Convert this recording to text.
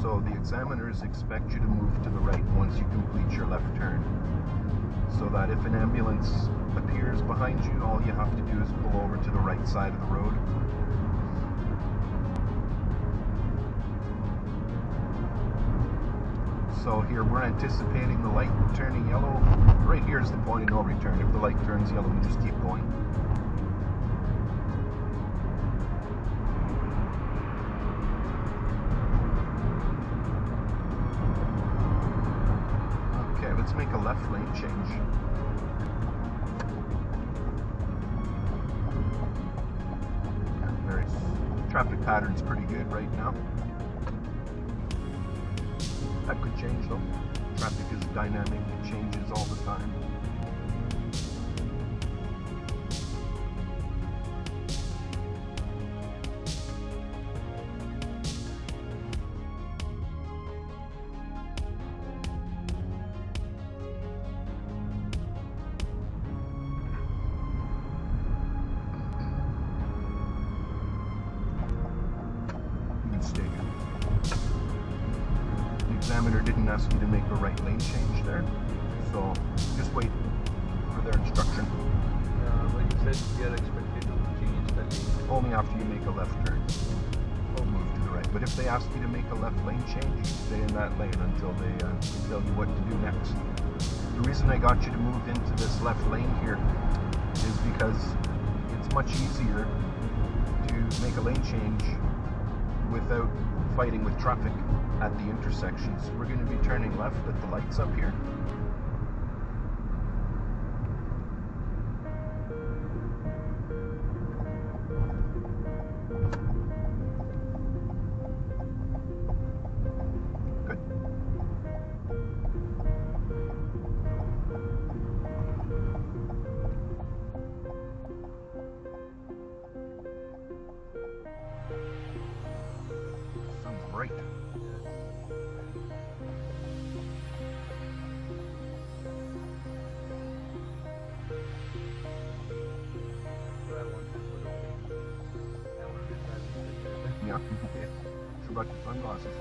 So the examiners expect you to move to the right once you complete your left turn. So that if an ambulance appears behind you, all you have to do is pull over to the right side of the road. So here we're anticipating the light turning yellow. Right here is the point of no return. If the light turns yellow, we just keep going. Okay, let's make a left lane change. Traffic pattern's pretty good right now. That could change though. Traffic is dynamic, it changes all the time. You can stay here. The examiner didn't ask you to make a right lane change there, so just wait for their instruction. But you said you are expected to change the lane. Only after you make a left turn. Or move to the right. But if they ask you to make a left lane change, you stay in that lane until they tell you what to do next. The reason I got you to move into this left lane here is because it's much easier to make a lane change without fighting with traffic at the intersections. We're going to be turning left at the lights up here. Good. Sounds bright. Yeah. Forgot your sunglasses.